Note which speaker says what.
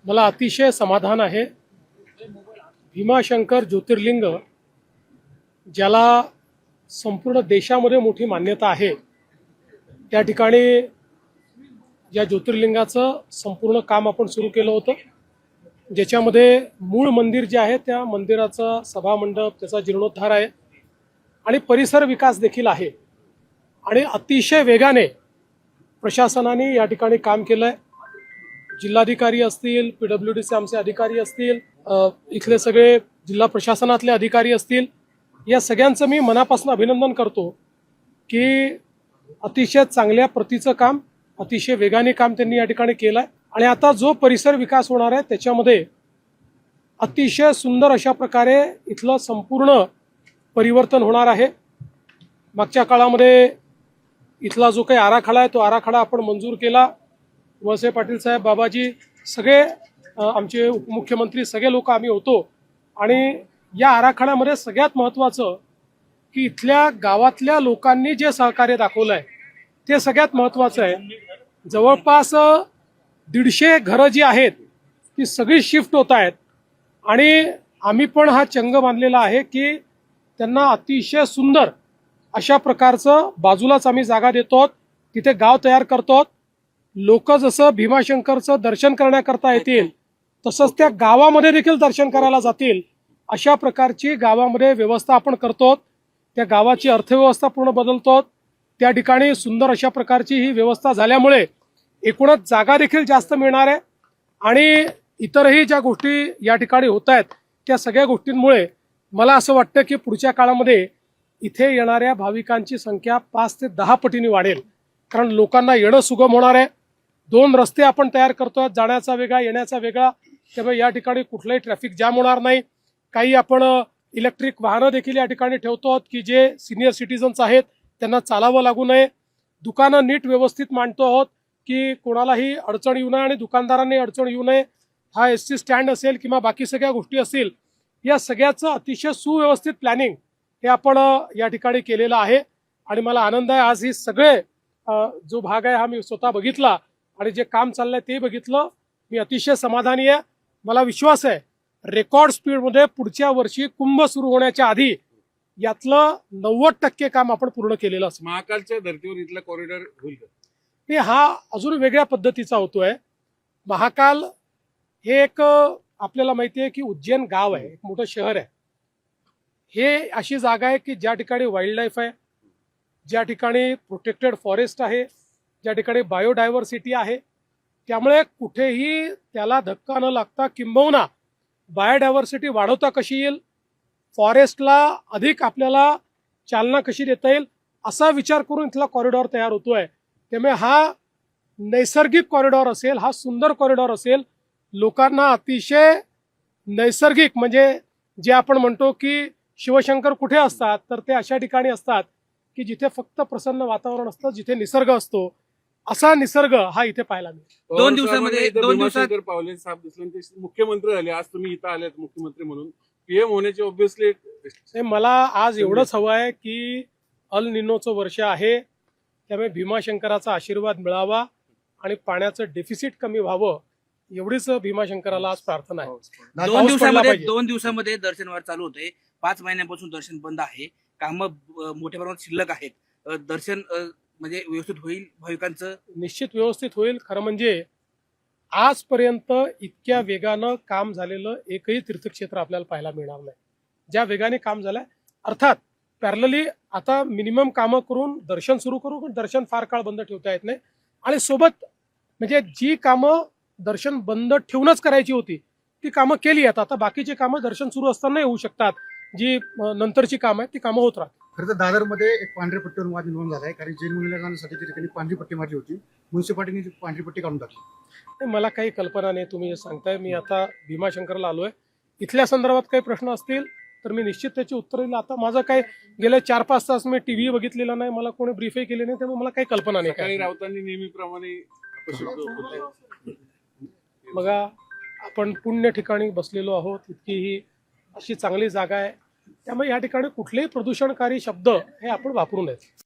Speaker 1: मला अतिशय समाधान आहे। भीमाशंकर ज्योतिर्लिंग ज्याला संपूर्ण देशामध्ये मोठी मान्यता आहे, त्या ठिकाणी या ज्योतिर्लिंगाचं संपूर्ण काम आपण सुरू केलं होतं, ज्याच्यामध्ये मूळ मंदिर जे आहे त्या मंदिराचा सभामंडप, त्याचा जीर्णोद्धार आहे आणि परिसर विकास देखील आहे आणि अतिशय वेगाने प्रशासनाने या ठिकाणी काम केलंय। जिल्हाधिकारी असतील, PWDचे आमचे अधिकारी असतील, इथले सगळे जिल्हा प्रशासनातले अधिकारी असतील, या सगळ्यांचं मी मनापासून अभिनंदन करतो की अतिशय चांगल्या प्रतीचं काम, अतिशय वेगाने काम त्यांनी या ठिकाणी केलंय आणि आता जो परिसर विकास होणार आहे त्याच्यामध्ये अतिशय सुंदर अशा प्रकारे इथलं संपूर्ण परिवर्तन होणार आहे। मागच्या काळामध्ये इथला जो काही आराखडा आहे तो आराखडा आपण मंजूर केला। वळसे पाटील साहेब, बाबाजी, सगळे आमचे उपमुख्यमंत्री, सगळे लोक आम्ही होतो आणि या आराखड्यामध्ये सगळ्यात महत्त्वाचं की इथल्या गावातल्या लोकांनी जे सहकार्य दाखवलं आहे ते सगळ्यात महत्त्वाचं आहे। जवळपास 150 घरं जी आहेत ती सगळी शिफ्ट होत आहेत आणि आम्ही पण हा चंग बांधलेला आहे की त्यांना अतिशय सुंदर अशा प्रकारचं बाजूलाच आम्ही जागा देतो, तिथे गाव तयार करतो। लोक जसं भीमाशंकरचं दर्शन करण्याकरता येतील तसंच त्या गावामध्ये देखील दर्शन करायला जातील अशा प्रकारची गावामध्ये व्यवस्था आपण करतो। त्या गावाची अर्थव्यवस्था पूर्ण बदलतो। त्या ठिकाणी सुंदर अशा प्रकारची ही व्यवस्था झाल्यामुळे एकूणच जागा देखील जास्त मिळणार आहे आणि इतरही ज्या गोष्टी या ठिकाणी होत आहेत त्या सगळ्या गोष्टींमुळे मला असं वाटतं की पुढच्या काळामध्ये इथे येणाऱ्या भाविकांची संख्या 5 ते 10 पटीने वाढेल, कारण लोकांना येणं सुगम होणार आहे। 2 रस्ते आपण तयार करतोय, जाण्याचा वेगळा, येण्याचा वेगळा, त्यामुळे या ठिकाणी कुठलाही ट्रॅफिक जाम होणार नाही। काही आपण इलेक्ट्रिक वाहनं देखील या ठिकाणी ठेवतो की जे सिनियर सिटीजन्स आहेत त्यांना चालावं लागू नये। दुकानं नीट व्यवस्थित मांडतो आहोत की कोणालाही अडचण येऊ नये आणि दुकानदारांनी अडचण येऊ नये। हा ST स्टँड असेल किंवा बाकी सगळ्या गोष्टी असतील, या सगळ्याचं अतिशय सुव्यवस्थित प्लॅनिंग हे आपण या ठिकाणी केलेलं आहे आणि मला आनंद आहे आज ही सगळे जो भाग आहे हा मी स्वतः बघितला आणि जे काम चाललंय ते बघितलं। मी अतिशय समाधानी आहे। मला विश्वास आहे रेकॉर्ड स्पीडमध्ये पुढच्या वर्षी कुंभ सुरू होण्याच्या आधी यातलं 90% काम आपण पूर्ण केलेलं असेल।
Speaker 2: महाकालच्या धर्तीवर इथला कॉरिडॉर होईल
Speaker 1: का? हा अजून वेगळ्या पद्धतीचा होतोय। महाकाल हे एक आपल्याला माहिती आहे की उज्जैन गाव आहे, एक मोठं शहर आहे। हे अशी जागा आहे की ज्या ठिकाणी वाईल्ड लाईफ आहे, ज्या ठिकाणी प्रोटेक्टेड फॉरेस्ट आहे, ज्या ठिकाणी बायोडायव्हर्सिटी आहे, त्यामुळे कुठेही त्याला धक्का न लागता किंबहुना बायोडायव्हर्सिटी वाढवता कशी येईल, फॉरेस्टला अधिक आपल्याला चालना कशी देता येईल असा विचार करून इथला कॉरिडॉर तयार होतोय। त्यामुळे हा नैसर्गिक कॉरिडॉर असेल, हा सुंदर कॉरिडॉर असेल। लोकांना अतिशय नैसर्गिक, म्हणजे जे आपण म्हणतो की शिवशंकर कुठे असतात तर ते अशा ठिकाणी असतात की जिथे फक्त प्रसन्न वातावरण असतं, जिथे निसर्ग असतो, असा निसर्ग हा इथे पाहायला मिळतो।
Speaker 3: 2 दिवसामध्ये 2 दिवसात
Speaker 2: पावले साहेब दिसले, ते मुख्यमंत्री झाले। आज तुम्ही इथं आलेत मुख्यमंत्री म्हणून, PM होण्याचे ऑब्व्हियसली
Speaker 1: मला आज एवढंच हवं आहे की अल निनोचं वर्ष आहे, त्यामुळे भीमाशंकराचा आशीर्वाद मिळावा आणि पाण्याचं डेफिसिट कमी व्हावं, एवढीच भीमाशंकराला आज प्रार्थना आहे।
Speaker 3: 2 दिवसामध्ये दर्शनवार चालू होते। 5 महिन्यांपासून दर्शन बंद आहे। कामं मोठ्या प्रमाणात शिल्लक आहेत। दर्शन म्हणजे व्यवस्थित होईल भाविकांचं?
Speaker 1: निश्चित व्यवस्थित होईल। खरं म्हणजे आजपर्यंत इतक्या वेगानं काम झालेलं एकही तीर्थक्षेत्र आपल्याला पाहायला मिळणार नाही, ज्या वेगाने काम झालंय। अर्थात पॅरलली आता मिनिमम कामं करून दर्शन सुरू करू, पण दर्शन फार काळ बंद ठेवता येत नाही आणि सोबत म्हणजे जी कामं दर्शन बंद ठेवूनच करायची होती ती कामं केली आहेत। आता बाकीची कामं दर्शन सुरू असताना होऊ शकतात, जी नंतरची कामं आहेत ती कामं होत राहतात।
Speaker 4: खरं तर दादरमध्ये एक पांढऱ्या पट्टीवर वाद निर्माण झाला आहे, कारण जैन मुलीला जाण्यासाठी त्या ठिकाणी पांढरी पट्टी मारली होती, म्युन्सिपालिटीने पांढरी पट्टी काढून टाकली।
Speaker 1: मला काही कल्पना नाही तुम्ही जे सांगताय। मी आता भीमाशंकरला आलोय, इथल्या संदर्भात काही प्रश्न असतील तर मी निश्चित त्याची उत्तर देईल। आता माझं काय गेले 4-5 तास मी TV बघितलेला नाही, मला कोणी ब्रीफही केले नाही, त्यामुळे मला काही कल्पना नाही।
Speaker 2: काही राऊतांनी नेहमीप्रमाणे
Speaker 1: बघा, आपण पुण्य ठिकाणी बसलेलो आहोत, इतकी ही अशी चांगली जागा आहे, त्यामुळे या ठिकाणी कुठलेही प्रदूषणकारी शब्द हे आपण वापरू नयेत।